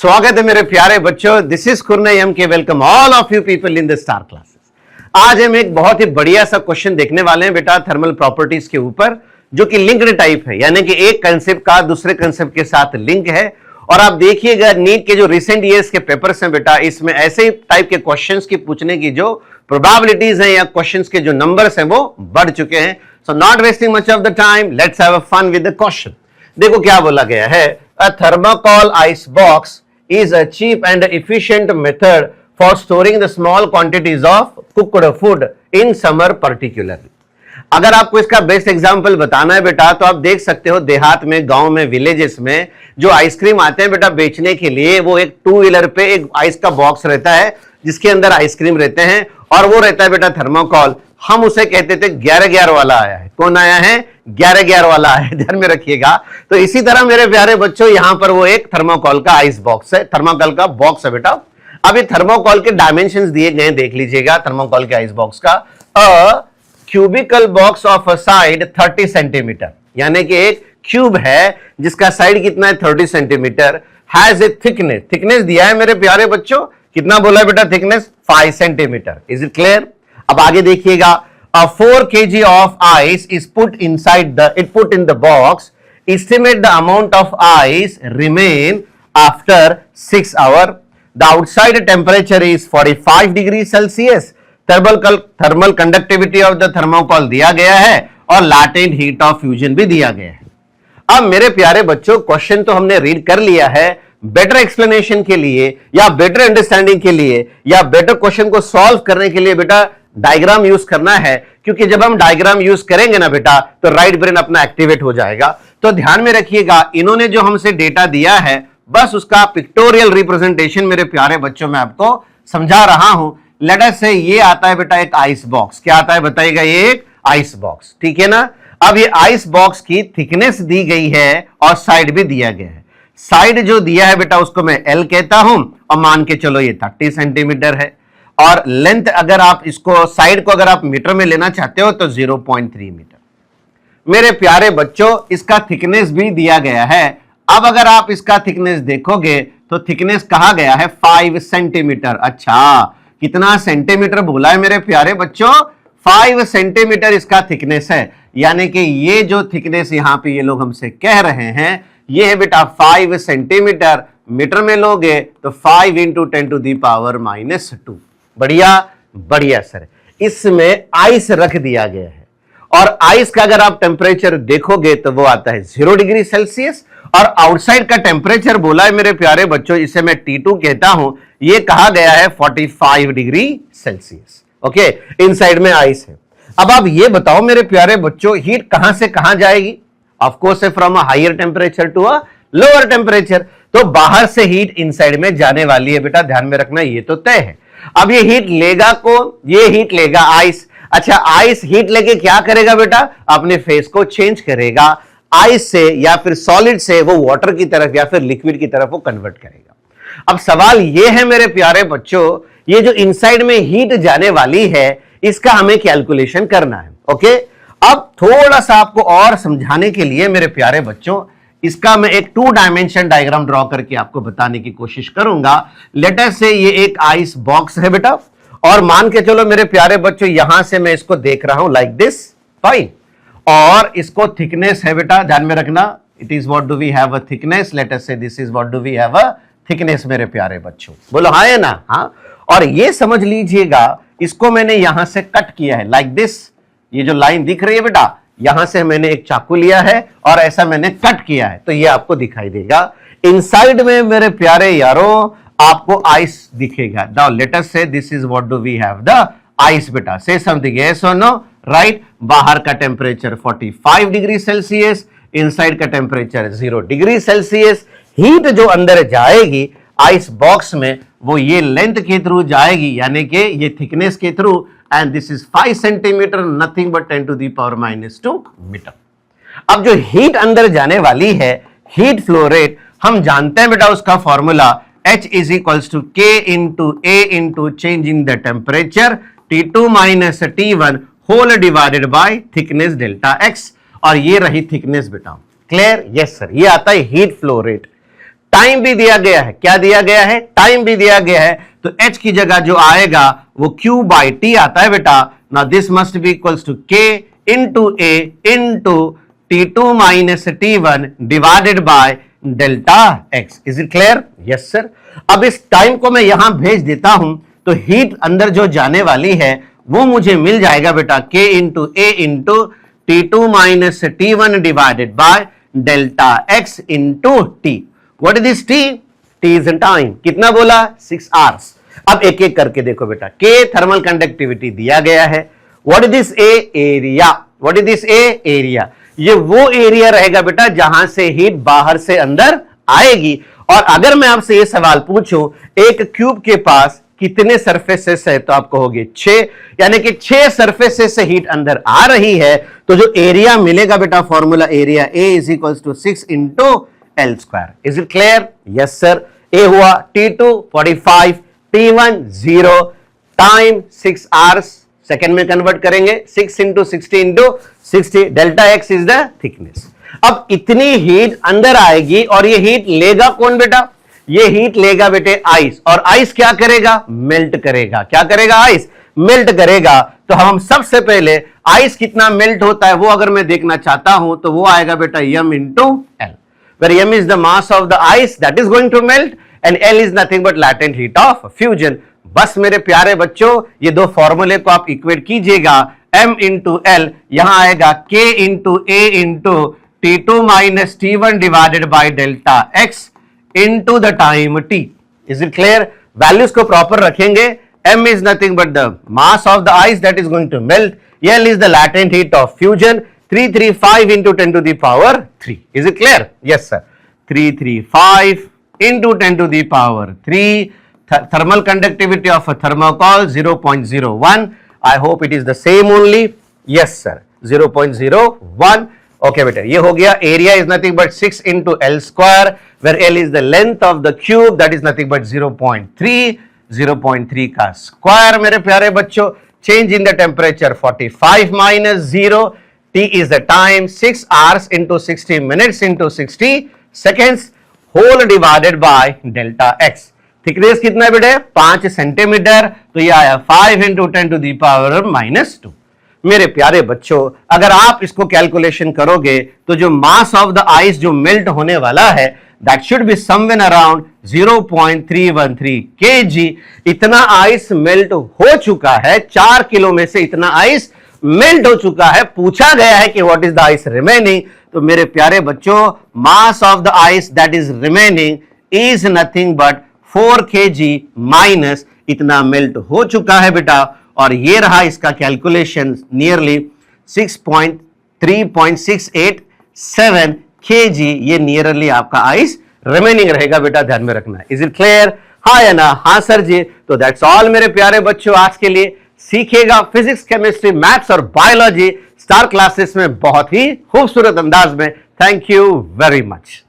स्वागत है मेरे प्यारे बच्चों। दिस इज खुरना एम के। Welcome all of you people in the star classes. आज हम एक बहुत ही बढ़िया सा क्वेश्चन देखने वाले हैं बेटा थर्मल प्रॉपर्टीज के ऊपर, जो कि लिंक्ड टाइप है, यानी कि एक कंसेप्ट का दूसरे कंसेप्ट के साथ लिंक है। और आप देखिएगा नीट के जो रिसेंट ईयर्स के पेपर्स हैं बेटा, इसमें ऐसे टाइप के क्वेश्चंस की पूछने की जो प्रोबेबिलिटीज हैं या क्वेश्चंस के जो नंबर्स हैं वो बढ़ चुके हैं। So not wasting much of the time, let's have a fun with the question. देखो क्या बोला गया है, a thermocol ice box is a cheap and efficient method for storing the small quantities of cooked food in summer particularly। अगर आपको इसका best example बताना है बेटा, तो आप देख सकते हो देहात में, गांव में, विलेजेस में जो आइसक्रीम आते हैं बेटा बेचने के लिए, वो एक 2 व्हीलर पे एक आइस का बॉक्स रहता है जिसके अंदर आइसक्रीम रहते हैं, और वो रहता है बेटा थर्माकोल। हम उसे कहते थे 11-11 वाला आया है। कौन आया है? 11-11 वाला आया है, ध्यान में रखिएगा। तो इसी तरह मेरे प्यारे बच्चों, यहां पर वो एक थर्माकोल का आइस बॉक्स है, थर्माकोल का बॉक्स है बेटा। अब ये थर्माकोल के डायमेंशंस दिए गए, देख लीजिएगा थर्माकोल के आइस बॉक्स का। A cubical box of a side 30 centimetre, यानी कि एक क्यूब है जिसका साइड कितना है 30 centimetre, has a thickness, thickness दिया है मेरे प्यारे बच्चों, कितना बोला है बेटा thickness? 5 centimetre. Is it clear? अब आगे देखिएगा, a 4 kg of ice is put in the box. Estimate the amount of ice remain after 6 hours. The outside temperature is 45 degrees Celsius. Thermal conductivity of the thermocol दिया गया है और latent heat of fusion भी दिया गया है। अब मेरे प्यारे बच्चों, क्वेश्चन तो हमने रीड कर लिया है। बेटर एक्सप्लेनेशन के लिए या बेटर अंडरस्टैंडिंग के लिए या बेटर क्वेश्चन को सॉल्व करने के लिए बेटा डायग्राम यूज करना है, क्योंकि जब हम डायग्राम यूज करेंगे ना बेटा, तो राइट ब्रेन अपना एक्टिवेट हो जाएगा। तो ध्यान में रखिएगा, इन्होंने जो हमसे डेटा दिया है, बस उसका पिक्टोरियल रिप्रेजेंटेशन मेरे प्यारे बच्चों मैं आपको समझा रहा हूं। लेट अस से ये आता है बेटा एक आइस बॉक्स। क्या आता है बताइएगा? ये एक आइस बॉक्स, ठीक है ना। अब ये आइस बॉक्स की थिकनेस दी गई है और साइड भी दिया गया है। साइड जो दिया है बेटा उसको मैं एल कहता हूं, और मान के चलो ये 30 सेंटीमीटर है। और लेंथ अगर आप इसको साइड को अगर आप मीटर में लेना चाहते हो तो 0.3 मीटर। मेरे प्यारे बच्चों, इसका थिकनेस भी दिया गया है। अब अगर आप इसका थिकनेस देखोगे तो थिकनेस कहा गया है 5 सेंटीमीटर। अच्छा, कितना सेंटीमीटर बोला है मेरे प्यारे बच्चों? 5 सेंटीमीटर इसका थिकनेस है। यानी कि ये जो थिकनेस यहां पे ये लोग हमसे कह रहे हैं, ये है बेटा 5 सेंटीमीटर। मीटर में लोगे तो 5 × 10⁻⁻²। बढ़िया बढ़िया सर। इसमें आइस रख दिया गया है, और आइस का अगर आप टेम्परेचर देखोगे तो वो आता है 0 डिग्री सेल्सियस, और आउटसाइड का टेम्परेचर बोला है मेरे प्यारे बच्चों, इसे मैं T2 कहता हूं, ये कहा गया है 45 डिग्री सेल्सियस। ओके, इनसाइड में आइस है। अब आप ये बताओ मेरे प्यारे बच्चों, हीट कहां से कहां जाएगी? Of course from a higher temperature to a lower temperature. तो बाहर से हीट इनसाइड में जाने वाली है बेटा, ध्यान में रखना, ये तो तय है। अब ये हीट लेगा कौन? ये हीट लेगा आइस। अच्छा, आइस हीट लेके क्या करेगा बेटा? अपने फेस को चेंज करेगा। आइस से या फिर सॉलिड से वो वाटर की तरफ या फिर लिक्विड की तरफ वो कन्वर्ट करेगा। अब सवाल ये है मेरे प्यारे बच्चों, ये जो इनसाइड में हीट जाने वाली है, इसका हमें कैलकुलेशन करना है। ओके, अब थोड़ा सा आपको और समझाने के लिए मेरे प्यारे बच्चों, इसका मैं एक 2 डायमेंशन डायग्राम ड्रॉ करके आपको बताने की कोशिश करूंगा। लेट अस से ये एक आइस बॉक्स है बेटा, और मान के चलो मेरे प्यारे बच्चों, यहां से मैं इसको देख रहा हूं लाइक दिस, फाइन। और इसको थिकनेस है बेटा, ध्यान में रखना, it is what do we have a thickness. Let us say this is what do we have a thickness मेरे प्यारे बच्चों। बोलो हाँ है ना? हाँ। और ये समझ लीजिएगा, इसको मैंने यहां से कट किया है लाइक दिस। ये जो लाइन दिख रही है बेटा, यहां से मैंने एक चाकू लिया है और ऐसा मैंने कट किया है, तो ये आपको दिखाई देगा। इनसाइड में मेरे प्यारे यारों आपको आइस दिखेगा। Now let us say this is what do we have the ice बेटा। से समथिंग यस और नो? राइट। बाहर का टेम्परेचर 45 डिग्री सेल्सियस, इनसाइड का टेम्परेचर 0 डिग्री सेल्सियस। हीट जो अंदर जाएगी आइस बॉक्स में, वो ये लेंथ के थ्रू जाएगी, यानी कि ये थिकनेस के through, and this is 5 centimetre, nothing but 10⁻⁻² metre. अब जो हीट अंदर जाने वाली है, हीट फ्लो रेट, हम जानते हैं बेटा उसका formula H is equals to K into A into change in the temperature T2 minus T1 whole divided by thickness delta X। और ये रही थिकनेस बेटा। क्लियर? Yes sir. ये आता है हीट फ्लो रेट। टाइम भी दिया गया है। क्या दिया गया है? टाइम भी दिया गया है। तो h की जगह जो आएगा वो q बाई टी आता है बेटा। Now this must be equals to k into a into t2 minus t1 divided by delta x। Is it clear? Yes sir. अब इस टाइम को मैं यहां भेज देता हूं तो हीट अंदर जो जाने वाली है वो मुझे मिल जाएगा बेटा k into a into t2 minus t1 divided by delta x into t। What is this t? t is time. कितना बोला? 6 आवर्स। अब एक एक करके देखो बेटा। k थर्मल कंडक्टिविटी दिया गया है। What is this a? Area. What is this a? Area. ये वो एरिया रहेगा बेटा जहां से हीट बाहर से अंदर आएगी। और अगर मैं आपसे ये सवाल पूछूं एक क्यूब के पास कितने सरफेसेस है तो आप कहोगे 6, यानी कि 6 सरफेसेस से हीट अंदर आ रही है। तो जो एरिया मिलेगा बेटा, formula area A is equals to 6 into L square. Is it clear? Yes sir. A हुआ T2 45, T1 0, time 6 hours, second में कन्वर्ट करेंगे 6 into 60 into 60, delta x is the thickness. अब इतनी हीट अंदर आएगी और ये हीट लेगा कौन बेटा? ये हीट लेगा बेटे आइस। और आइस क्या करेगा? मेल्ट करेगा। क्या करेगा? आइस मेल्ट करेगा। तो हम सबसे पहले आइस कितना मेल्ट होता है वो अगर मैं देखना चाहता हूं तो वो आएगा बेटा m into L, where m is the mass of the ice that is going to melt and L is nothing but latent heat of fusion। बस मेरे प्यारे बच्चों ये दो फॉर्मूले को आप इक्वेट कीजिएगा। m इंटू एल यहां आएगा k into a into T2 minus T1 divided by delta x into the time t। Is it clear? Values को प्रॉपर रखेंगे। m is nothing but the mass of the ice that is going to melt, L is the latent heat of fusion, 335 into 10 to the power 3। Is it clear? Yes sir। 335 into 10 to the power 3। Thermal conductivity of a thermocol 0.01। I hope it is the same only। Yes sir, 0.01। Okay बेटा, ये हो गया। Area is nothing but 6 into L square, where L is the length of the cube, that is nothing but 0.3। 0.3 का square मेरे प्यारे बच्चों। Change in the temperature 45 minus 0। T is the time, 6 hours into 60 minutes into 60 seconds, whole divided by delta x। Thickness कितना है बेटे? 5 centimetre. तो ये आया 5 into 10 to the power minus 2। मेरे प्यारे बच्चों अगर आप इसको कैलकुलेशन करोगे तो जो मास ऑफ द आइस जो मेल्ट होने वाला है that should be somewhere around 0.313 kg। इतना आइस मेल्ट हो चुका है। 4 किलो में से इतना आइस मेल्ट हो चुका है। पूछा गया है कि what is the ice remaining. तो मेरे प्यारे बच्चों mass of the ice that is remaining is nothing but 4 kg minus इतना मेल्ट हो चुका है बेटा। और ये रहा इसका कैलकुलेशन, नियरली 3.687 kg ये नियरली आपका आइस रिमेनिंग रहेगा बेटा, ध्यान में रखना। Is it clear? हाँ या ना? हाँ सर जी। तो दैट्स ऑल मेरे प्यारे बच्चों आज के लिए। सीखिएगा फिजिक्स, केमिस्ट्री, मैथ्स और बायोलॉजी स्टार क्लासेस में बहुत ही खूबसूरत अंदाज में। Thank you very much.